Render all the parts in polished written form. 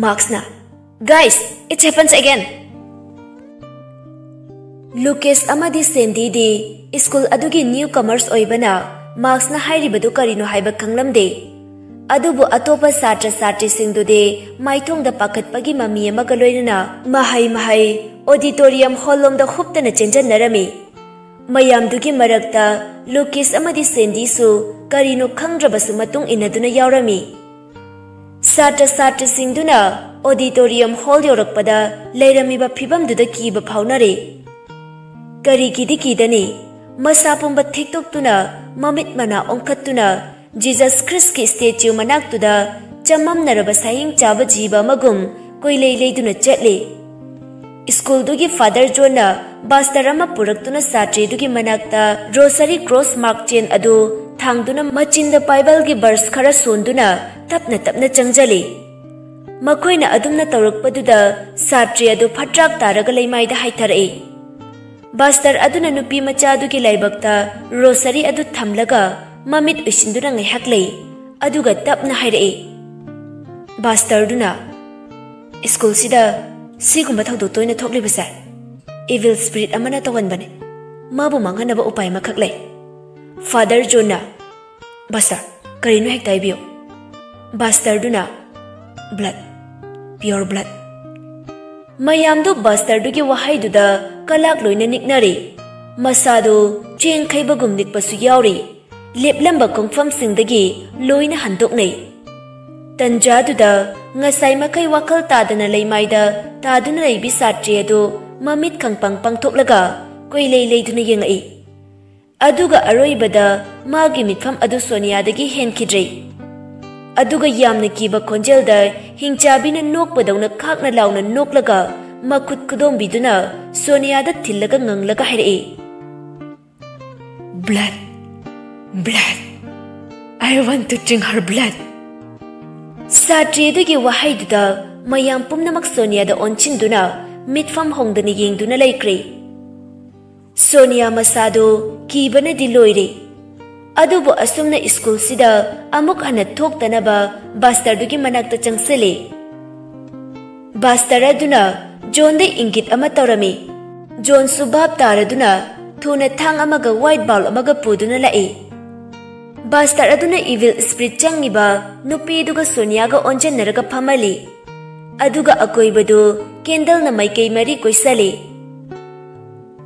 Marksna, guys, it happens again. Lucas amadi Sandy di school adugi newcomers oibana Marksna hairibadu karino haiba khanglamde. Adubu atopa satra satri singdude maithong da pakatpagi mami amaga loinana mahai auditorium hallom da khuptana chenjanarami. Mayamdugi marakta Lucas amadi Sandy su karino khangrabasu matung inaduna yaurami. Satra satri singduna auditorium hall yorakpada leiramiba phibamduda kiba phaunare. Karigidi kidani masa pumba thiktoktuna mamit mana ongkhattuna Jesus Christ ki statue manaktuda chamamnaraba saying chaba jiba magum koilei leiduna chatle. School dugi Father John na bastarama puraktuna satri dugi manakta rosary cross mark chain adu thangduna machinda Bible gi verse khara sonduna tapna changjali. Makoina adumna tawrakpaduda satri adu phatrak taraga leimaida haitharai. Bastar aduna nupi macha adugi laibakta rosary adu thamlaga mamit usinduna ngaihaklei aduga tapna hairai. Bastar duna school sida sigumba thaudu toina thoklibasa evil spirit amana tawanbane mabu manghanaba upay makhaklei. Father John Bastar karino hek taibiyo. Bastar duna blood, pure blood. Mayamdu Bastar dugi wahai duda kalak loina niknari. Masado cheng khaibagum nikpasu yauri. Leplamba kongfam singdagi loina handoknai. Tanja duda ngasai makai wakal tadana leimaida taduna leibi satri adu mamit kangpang pangthoklaga koilei leiduna yengai. Aduga aroibada magi mitfam adu Sonia dagi henkidrei. Aduga yamna kiba konjelda hingchabina nokpadawna khakna launa noklaga makut kudombiduna Sonia da thillaga nganglaga hairai. Blood, blood, I want to drink her blood. Satri dugi wahai duda mayam pumnamak Sonia da onchinduna mitfam hongdani yengduna laikre. Sonia masado kibana diloire. Adubu asumna school sida amuk hana thoktanaba Bastar dugi manakta changsale. Bastar aduna John de ingit ama taurami. John subab taraduna thuna thang amaga white ball amaga puduna lai. Bastar aduna evil spirit changiba nupi duga Sonia ga onjan naraga phamali. Aduga akoibadu candle na maikei mari koisale.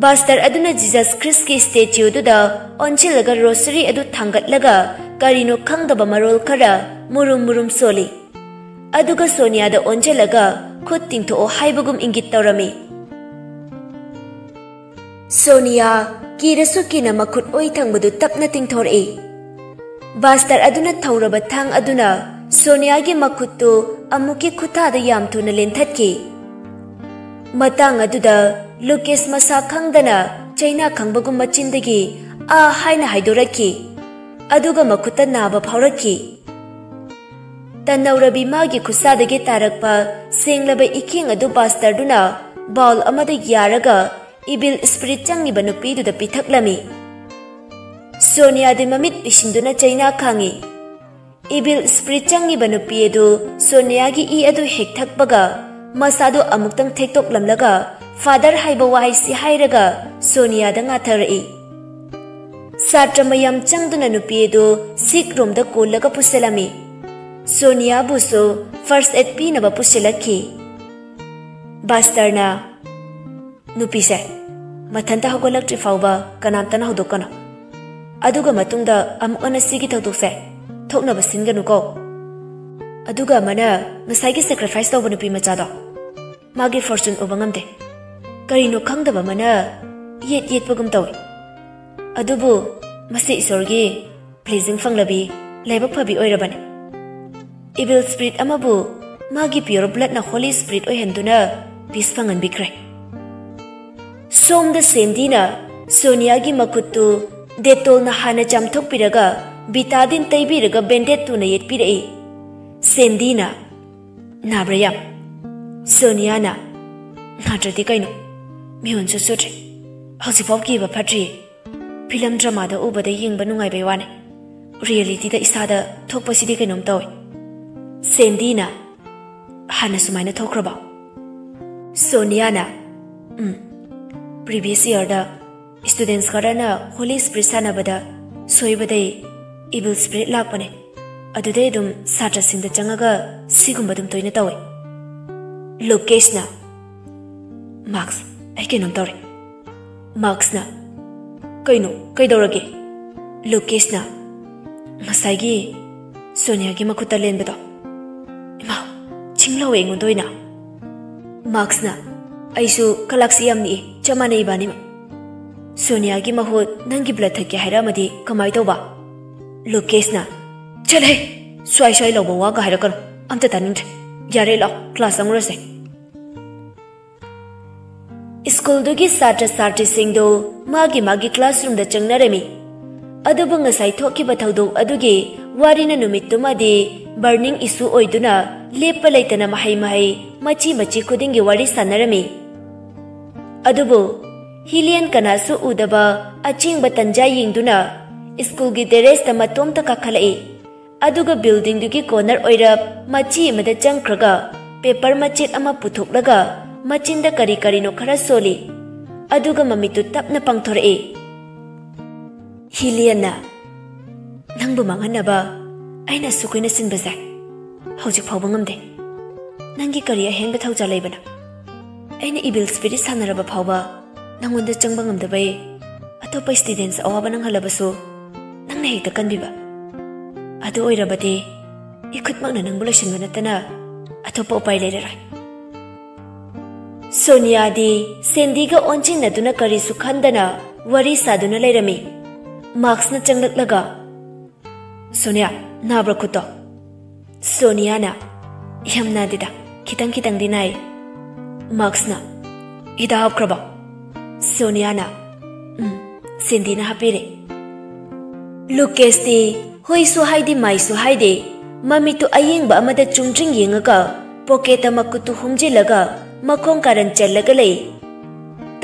Bastar aduna Jesus Christ ki statue duda onchilaga rosary adu thangatlaga karino khangdaba marol khara murum soli. Aduga Sonia da onjalaga khut tingtho haibagum ingit taurami. Sonia kirasu kina makhut oi thangbadu tapna tingthorei. Bastar aduna thauraba thang aduna Sonia gi makhuttu amuki khutha da yam thuna lenthatki. Matang aduda Lucas masa khangdana China khangbagum machindagi haina haidoraki. Aduga makhuta naba phaurakki. Tanaurabi magi khusadagi tarakpa senglaba iking adu Bastar duna baul amada yaraga evil spirit changiba nupiduda pithaklami. Sonia de mamit pishinduna China khangi. Evil spirit changiba nupi edu Sonia gi adu hekthakbaga masado amuktang thektok lamlaga Father haiba waisi hairaga Sonia da ngatharai. Satra mayam changduna nupi edu Sikh room da kollaga puselami. Sonia buso first aid pinaba puselaki. Bastar na nupi se mathanta hogolakti fauba kanamtana hodokana. Aduga matungda amukana sigi thokse thoknaba singanuko. Aduga mana ngasai sacrifice tawba nupi machado magi fortune ubangamde. Karino khangdaba mana yet pagum tawi. Adubu masi isorgi pleasing fanglabi laibak phabi oirabane. Evil spirit amabu magi pure blood na Holy Spirit oihenduna peace fangan bikre. Som da Sendina Sonia gi makuttu detol na hana jamthok piraga bitadin taibiraga bandit tu na yetpirei. Sendina nabrayam Sonia na nadradi kaino mion susutri hausipaw kiba phatri film drama da ubada yingba nungai baywane reality da isada thokpasidi kainom tawi. Sendina हाना सुमाइना थोख्रबा सोनियाना previous year दा students खरना holy spirit सानबदा सोइबदे evil spirit लापने अदुदे दुम सात्र सिंह दा चंगागा सिगुंबा दुम तोइना तवे लोकेशना मार्क्स आई केनोम तौरे मार्क्सना कइनो कइदौरगे लोकेशना ngसाइगी सोनिया की मखुता लेनबदो इमा चिंगलाव एंगोदोइना मार्क्सना आइसु कलाक्सी यामनी चमाने इबानी सोनिया की महुत नंगी ब्लड थके हैरामदी कमाई तौबा लोकेशना चले स्वाई स्वाई लौबा वागा हैरकनो अमता तानिंग यारे लो क्लास अंगुरसे स्कूल दुगी सात्र सात्री सिंगदो मागी मागी क्लासरूम दा चंगनारेमी अदुबु ngasai thokiba thaudok adugi warina numittumadi burning issue oiduna lepa leitana mahai mahai machi machi khudingi wari sanarami adubu hilian kanasu udaba achingba tanja yingduna school gi terrace ta matom ta kakhalai aduga building dugi corner oirap machi mada changkhraga paper machit ama puthoklaga machinda kari kari no khara soli aduga mamitu tapna pangthore Hiliana nangbu manganaba aina sukoina sinbaza hojik phawba ngamde nangi kariya henga thauja leibana aina evil spirit sanaraba phawba nangonda changba ngamdabai atopa students awaba nang halabasu nangna hekta kanbiba adu oirabati ikhutmakna nangbu losinba natana atopa upai leirai Sonia di Sandy ga onching naduna karisu khandana wari saduna leirami Marks na changlak laga Sonia nabra kuto Sonia na yam na dida kitang kitang dinay Marks na ida hapkraba Sonia na Cindy na hapire Lucas di hoy su haidi mai su haidi mami tu ayeng ba amada chungtring yengaga poketa makutu humje laga makong karan challaga lei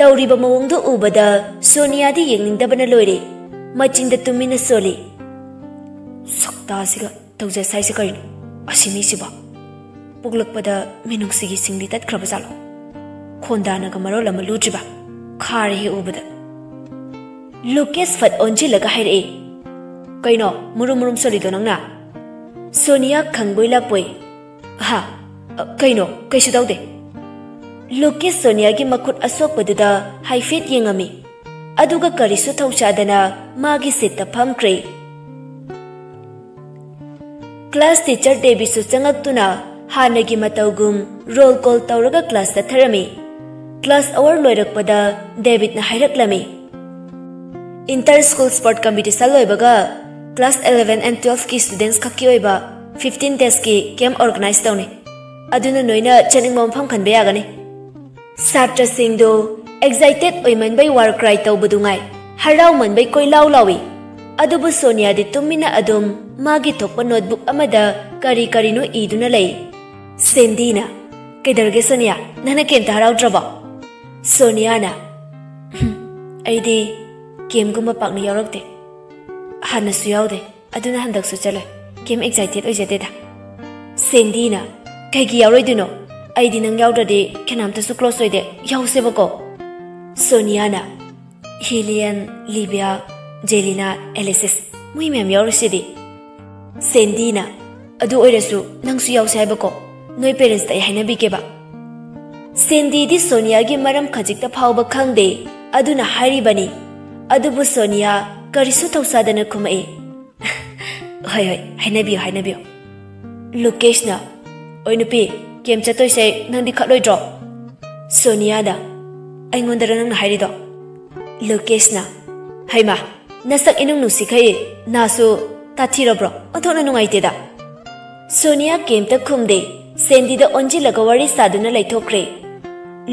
tawriba mawongdu ubada Sonia di yengningdabana loire Machinda tumina soli Sakta siga tawja sai siga asimi siba Puglak pada minung sigi singli tat krabazalo Khondana ga maro lama lujiba Khari hi ubada Lucas fat onji laga haire Kaino murum murum soli do nangna Sonia khangboi lakpoi Ha kaino kaisu daude Lucas Sonia gi makut asok paduda haifet yengami aduga karisu thauchadana magi sitta phamkre class teacher debisu changaktuna hanagi matawgum roll call tawraga class ta tharami class hour loirakpada David na hairaklami inter school sport competition loibaga class 11 and 12 ki students khaki oiba 15 days ki camp organize tawni aduna noina chaning mompham khanbe yagani satra singdo excited oiman bai war cry taw budungai harau man bai koi law lawi adubu Sonia di tumina adum magi thokpa notebook amada kari kari no iduna lei Sandy na kedarge Sonia nana kenta harau draba Sonia na aidi game guma pakni yarakte hana su yaude aduna handak su chale game excited oijate da Sandy na kaigi yauroi duno aidi nang yaudade kenamta su close oide yause bako Sonia, Helian, Livia, Jelena, Alexis, mui mem yaurusidi. Sandy na, adu oirasu nangsu yause haibako, noi parents tai hainabi keba. Sandy di Sonia gi maram khajikta phawba khangde, aduna hairibani. Adubu Sonia karisu thausadana khumai. Hoi hainabiyo. Lucas na, oinupi, kem chatoi se nangdi khatloi draw. Sonia da Aingonda nang hairi do Lucas na Haima nasak inung nusikai nasu tathirabro othona nungai te da Sonia came ta khumde Sandy da onji lagawari saduna laithokre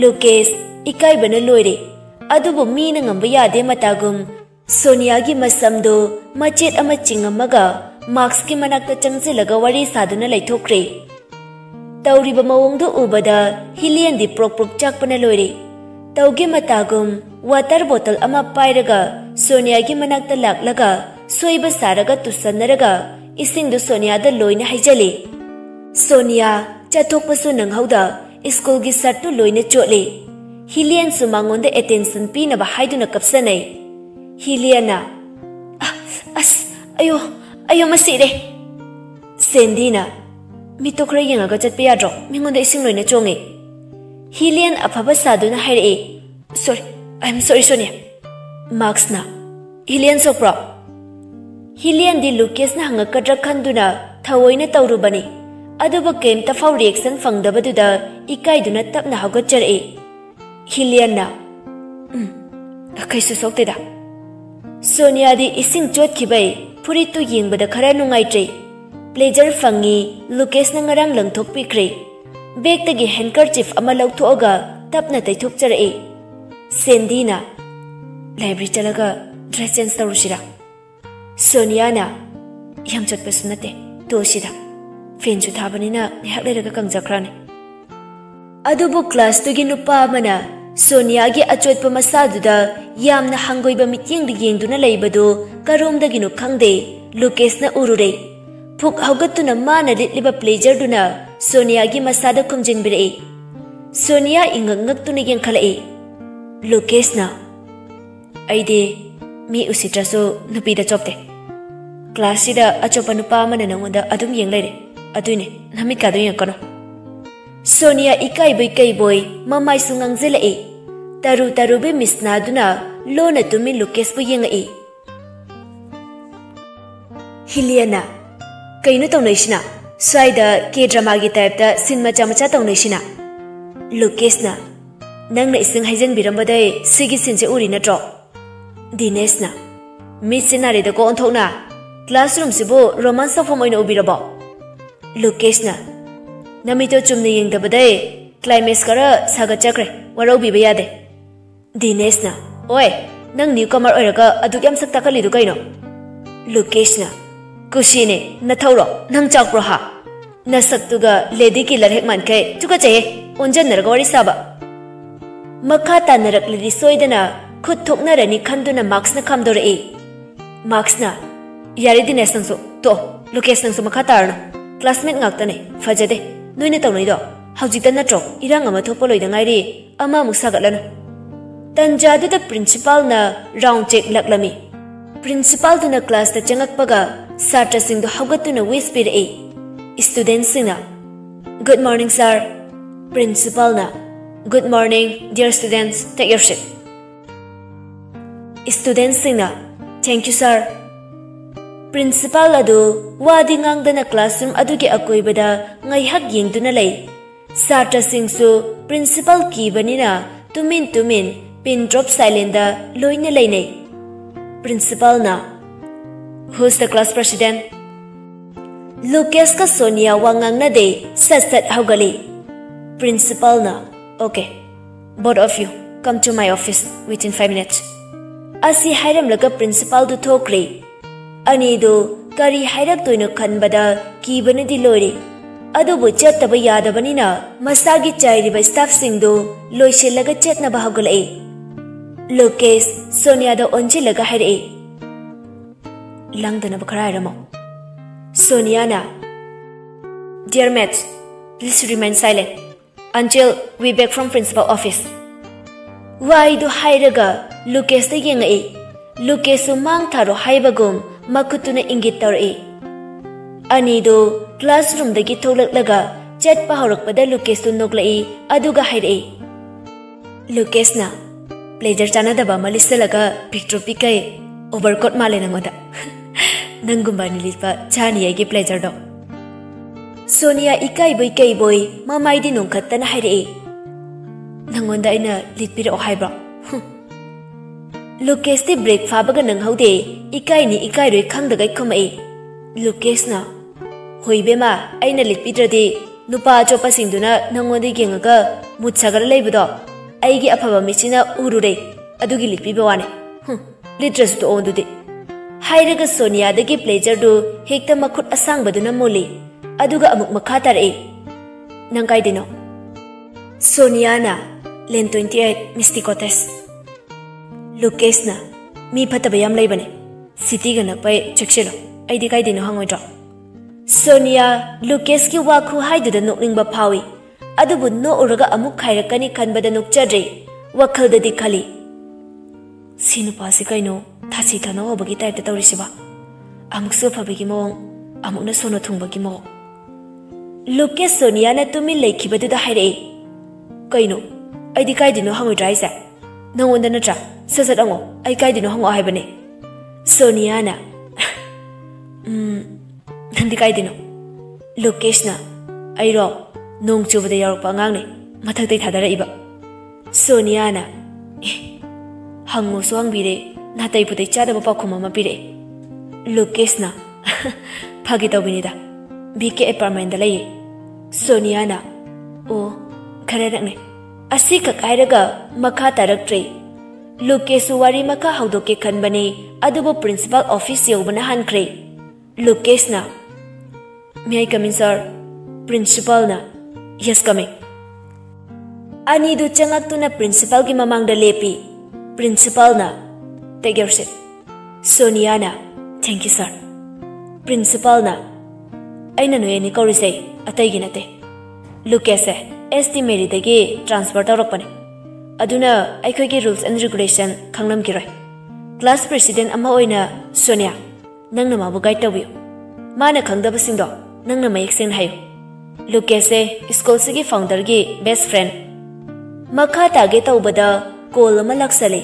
Lucas ikai bana loire adubu mi na ngamba yade matagum Sonia gi masamdo machet ama chingamaga Marks ki manakta changse lagawari saduna laithokre Tawriba mawongdu ubada Hilian di prok chakpana loire Tauge matagum water bottle ama pairaga Sonia gi manakta laklaga soiba saraga tusanaraga isingdu Sonia da loina haijali Sonia चथोकपसु नंगहौदा school की shirt लोइने चोले हिलियन सु मांगोंदे attention पीनबा हाइदुना कपसनै हिलियना अस अयो अयो मसिरे सेंदीना मितो खरा यंगागा चटपे याद्रो मिंगोंदे इसिंग लोइने चोंगे हिलियन अफबा सादुना हाइरे sorry I am sorry Sonia मार्क्सना हिलियन सोप्रो हिलियन दी लुकेस ना हंगकद्रा खंदुना थवोइने तौरुबनी अदुबा केमता फाउ रिएक्शन फंगदबदुदा इकाइदुना तपना हगचरे हिलियन ना कैसु सोक्तेदा सोनिया दी इसिंग चोटखिबै फुरितु यिंगबदा खरा नुंगाइत्रे प्लेजर फंगी लुकेस ना ngarang लंगथोकपिख्रे बेगतगी हैंकरचीफ अमा लौथोगा तपना तैथोकचरे सेंदीना लाइब्रेरी चलगा ड्रेस चेंज तौरुसिरा सोनिया ना यम चटपसु नते तोसिदा फेन चु थाबनिना निहाक लेरगा कंगजख्राने अदुबु क्लास तुगी नुपा मना सोनिया गी अचोटप मसादुदा यामना हंगोइबा मिटिंग दि येंगदुना लेइबदु करोमदगिनु खंगदे लुकेस ना उरुरे फुक हौगतुना माना लिटलिबा प्लेजर दुना सोनिया गी मसादा खुमजिनबिरे सोनिया इंगंगक्तुना यंखलाए लुकेस ना आइदे मी उसित्रसु नुपीदा चोपते क्लास सिदा अचोपा नुपा मना नंगोंदा अदुम येंग लेरे अदुने नमित कादु यंकनो सोनिया इकाइबै कैबोय ममाइ सुंगांगजेलाए तरु तरुबे मिसनादुना लोना तुमि लुकेसबु येंगाए हिलियना कैनो तौनैसिना स्वाइदा के ड्रामा गी टाइपता सिनेमा चामचा तौनैसिना लुकेसना नंगना इसिंग हाइजन बिरमबदे सिगी सिनसे उरि नट्रो दिनेशना मिस सिनारेदा को ओंथोना क्लासरूम सिबो रोमांस फॉर्म ओइना उबिरबो लुकेशना नमितो चुमने यंगदबदे क्लाइमेक्स करा सागचक्रे वरौ बिबे यादे दिनेशना ओए नंग न्यू कमर ओइरगा अदुक याम सक्ता खलिदु कैनो लुकेशना कुशीने नथौरो नंग चाकप्रो हा नसक्तुगा लेडी किलर हेक मानकै तुका चहे ओंजन नरगा वरि साबा मखा तानरकलिदि सोइदना खुद थोकनरनी खंदुना मार्क्सना खामदोरए मार्क्सना यारे दिनेश नंसो तो लुकेश नंसो मखा तारनो classmate ngaktane fajade noine tawnaido haujita natro irang ama thopo loida ngairi ama musagalano tanjadu da principal na round check laklami principal duna class ta changakpaga satra sing do haugatuna whisper e students sina good morning sir principal na good morning dear students take your seat students sina thank you sir Principal adu wadi ngangdana classroom adugi akoibada ngaihak yengduna lay satra singsu principal kibanina tumin pin drop silent da loine laine principal na who's the class president Lucas ka Sonia wangang na de sasat haugali principal na okay both of you come to my office within 5 minutes asi hairam laga principal du thokre अनीदो करी हाइरक तोइनो खनबदा कीबनदि लोरे अदुबु चत्तबा यादबनिना मसागी चाइरिबा staff सिंगदो लोइसेलगा चेतनबा हगलए Lokesh Sonia दो ओंजिलगा हाइरे लंगदनबा खरा हाइरमो सोनिया ना Dear mates, please remain silent until we back from principal office Why do hairaga Lucas da yengae Lucas mang tharo haibagum makutuna ingit tawre anido classroom dagi tholaklaga chat pa horakpada Lucas tu noklai aduga haire Lucas na pleasure chana daba malisalaga picture pikai overcoat male namoda nangumba nilipa chani agi pleasure do Sonia ikai boy mamai di nongkhattana haire nangonda ina litpira o haibra Lucas ti break fabaga nang haude ikai roi khangdagai khomai Lucas na hoibe ma aina litpidradi nupa chopa singduna nangodi gengaga mutsagar leibudo aigi afaba michina urure adugi litpiba wane litras to ondude hairaga Sonia dagi pleasure do hekta makhut asang baduna moli aduga amuk makhatare nangai dino Sonia na len 28 Mysticotes Lucas na mi phataba yam leibane city ga nakpai chakshelo aidi kai dino hangoidro Sonia Lucas ki wakhu haiduda nokningba phawi adubu no uraga amuk khairakani khanbada nokchadre wakhalda khali sinu pasi kaino thasi thana obagi type ta tawrisiba amuk so phabagi mong amuk na sono thungbagi mo Lucas Sonia na tumi lekhibadu da haire kaino aidi kaidino hangoi drai sa nangonda natra sasat ango ai kaidino hango haibane Sonia na nandi kaidino Lucas na airo nong chubada yarokpa angang ne mathaktai thadara iba Sonia na hango so hangbire natai putai chadaba pakhuma ma pire Lucas na phagi tawbinida BK apartment da lay Sonia na o khare rakne asi ka kairaga makha taraktre Lucas wari makha haudoke khanbane adubo principal office yobana hankre Lucas na may I come in sir principal na yes coming ani du changak tu na principal ki mamang da lepi principal na take your seat Sonia na thank you sir principal na aina no yani kaurise atai gi nate Lucas estimate dagi transfer tawrakpane aduna aikhoi gi rules and regulation khanglam kiroi class president ama oina Sonia nangna mabu guide tawiyo mana khangdaba singdo nangna mayek sen hayo Lucas school sigi founder gi best friend makha tage tawbada call ama laksale